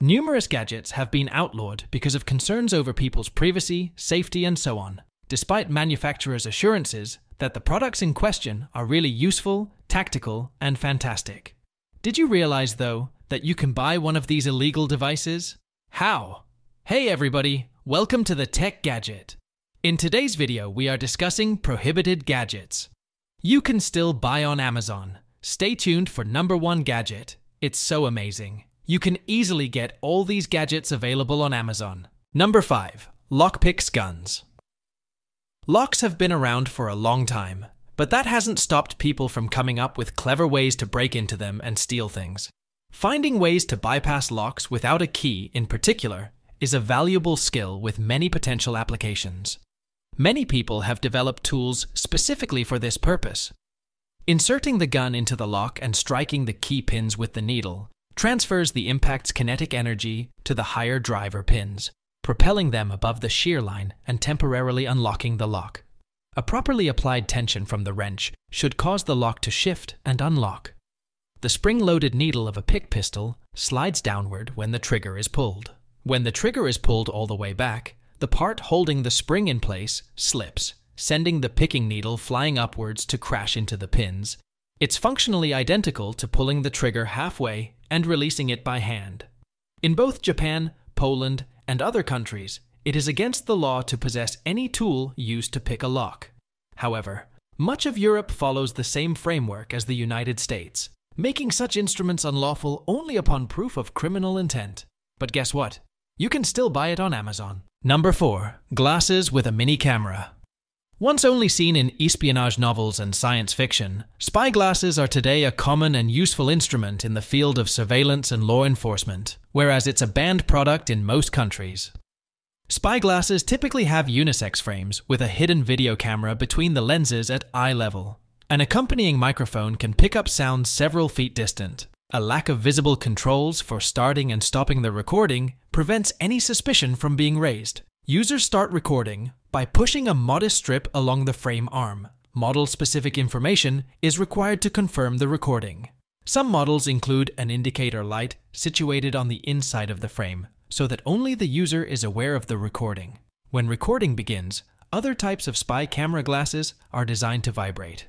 Numerous gadgets have been outlawed because of concerns over people's privacy, safety, and so on, despite manufacturers' assurances that the products in question are really useful, tactical, and fantastic. Did you realize, though, that you can buy one of these illegal devices? How? Hey everybody, welcome to the Tech Gadget. In today's video, we are discussing prohibited gadgets. You can still buy on Amazon. Stay tuned for #1 gadget. It's so amazing. You can easily get all these gadgets available on Amazon. Number 5. Lockpicks guns. Locks have been around for a long time, but that hasn't stopped people from coming up with clever ways to break into them and steal things. Finding ways to bypass locks without a key, in particular, is a valuable skill with many potential applications. Many people have developed tools specifically for this purpose. Inserting the gun into the lock and striking the key pins with the needle transfers the impact's kinetic energy to the higher driver pins, propelling them above the shear line and temporarily unlocking the lock. A properly applied tension from the wrench should cause the lock to shift and unlock. The spring-loaded needle of a pick pistol slides downward when the trigger is pulled. When the trigger is pulled all the way back, the part holding the spring in place slips, sending the picking needle flying upwards to crash into the pins. It's functionally identical to pulling the trigger halfway and releasing it by hand. In both Japan, Poland, and other countries, it is against the law to possess any tool used to pick a lock. However, much of Europe follows the same framework as the United States, making such instruments unlawful only upon proof of criminal intent. But guess what? You can still buy it on Amazon. Number 4. Glasses with a mini camera. Once only seen in espionage novels and science fiction, spy glasses are today a common and useful instrument in the field of surveillance and law enforcement, whereas it's a banned product in most countries. Spy glasses typically have unisex frames with a hidden video camera between the lenses at eye level. An accompanying microphone can pick up sounds several feet distant. A lack of visible controls for starting and stopping the recording prevents any suspicion from being raised. Users start recording by pushing a modest strip along the frame arm. Model-specific information is required to confirm the recording. Some models include an indicator light situated on the inside of the frame, so that only the user is aware of the recording. When recording begins, other types of spy camera glasses are designed to vibrate.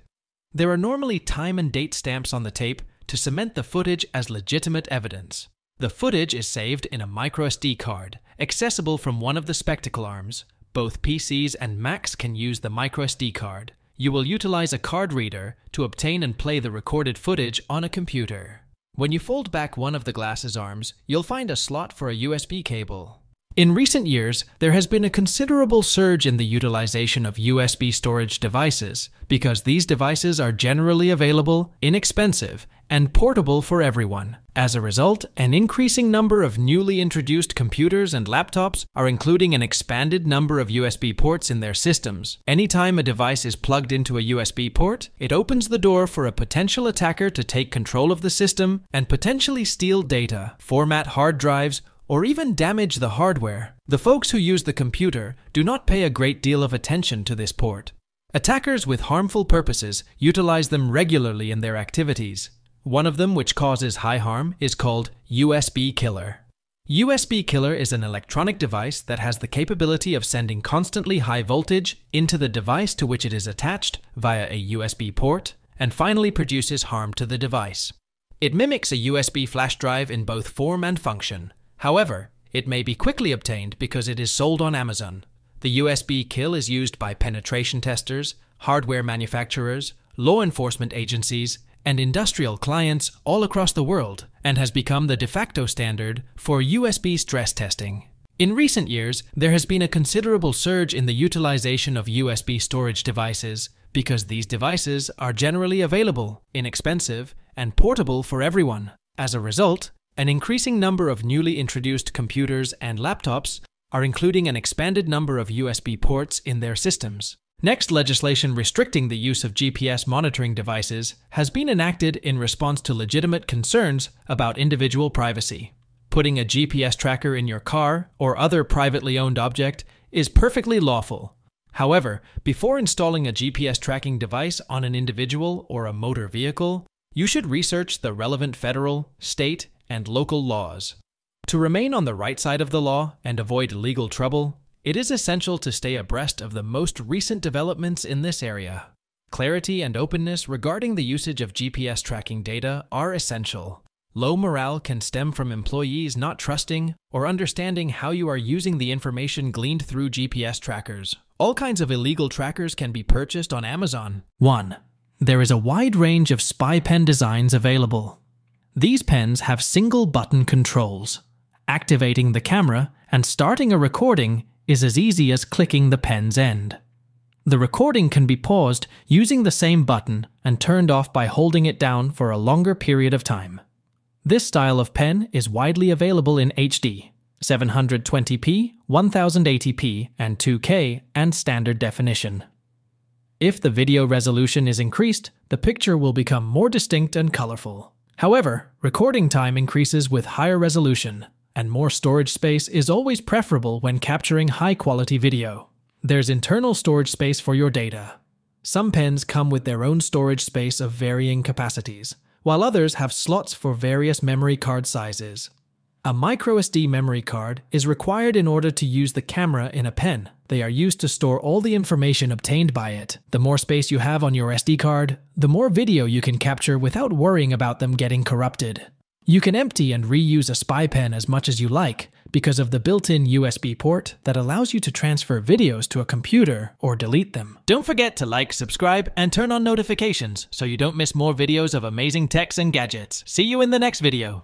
There are normally time and date stamps on the tape to cement the footage as legitimate evidence. The footage is saved in a microSD card, accessible from one of the spectacle arms. Both PCs and Macs can use the microSD card. You will utilize a card reader to obtain and play the recorded footage on a computer. When you fold back one of the glass's arms, you'll find a slot for a USB cable. In recent years, there has been a considerable surge in the utilization of USB storage devices because these devices are generally available, inexpensive, and portable for everyone. As a result, an increasing number of newly introduced computers and laptops are including an expanded number of USB ports in their systems. Anytime a device is plugged into a USB port, it opens the door for a potential attacker to take control of the system and potentially steal data, format hard drives, or even damage the hardware. The folks who use the computer do not pay a great deal of attention to this port. Attackers with harmful purposes utilize them regularly in their activities. One of them, which causes high harm, is called USB killer. USB killer is an electronic device that has the capability of sending constantly high voltage into the device to which it is attached via a USB port, and finally produces harm to the device. It mimics a USB flash drive in both form and function. However, it may be quickly obtained because it is sold on Amazon. The USB kill is used by penetration testers, hardware manufacturers, law enforcement agencies, and industrial clients all across the world, and has become the de facto standard for USB stress testing. In recent years, there has been a considerable surge in the utilization of USB storage devices because these devices are generally available, inexpensive, and portable for everyone. As a result, an increasing number of newly introduced computers and laptops are including an expanded number of USB ports in their systems. Next, legislation restricting the use of GPS monitoring devices has been enacted in response to legitimate concerns about individual privacy. Putting a GPS tracker in your car or other privately owned object is perfectly lawful. However, before installing a GPS tracking device on an individual or a motor vehicle, you should research the relevant federal, state, and local laws. To remain on the right side of the law and avoid legal trouble, it is essential to stay abreast of the most recent developments in this area. Clarity and openness regarding the usage of GPS tracking data are essential. Low morale can stem from employees not trusting or understanding how you are using the information gleaned through GPS trackers. All kinds of illegal trackers can be purchased on Amazon. 1. There is a wide range of spy pen designs available. These pens have single-button controls. Activating the camera and starting a recording is as easy as clicking the pen's end. The recording can be paused using the same button and turned off by holding it down for a longer period of time. This style of pen is widely available in HD, 720p, 1080p, and 2K, and standard definition. If the video resolution is increased, the picture will become more distinct and colorful. However, recording time increases with higher resolution, and more storage space is always preferable when capturing high-quality video. There's internal storage space for your data. Some pens come with their own storage space of varying capacities, while others have slots for various memory card sizes. A microSD memory card is required in order to use the camera in a pen. They are used to store all the information obtained by it. The more space you have on your SD card, the more video you can capture without worrying about them getting corrupted. You can empty and reuse a spy pen as much as you like because of the built-in USB port that allows you to transfer videos to a computer or delete them. Don't forget to like, subscribe, and turn on notifications so you don't miss more videos of amazing techs and gadgets. See you in the next video.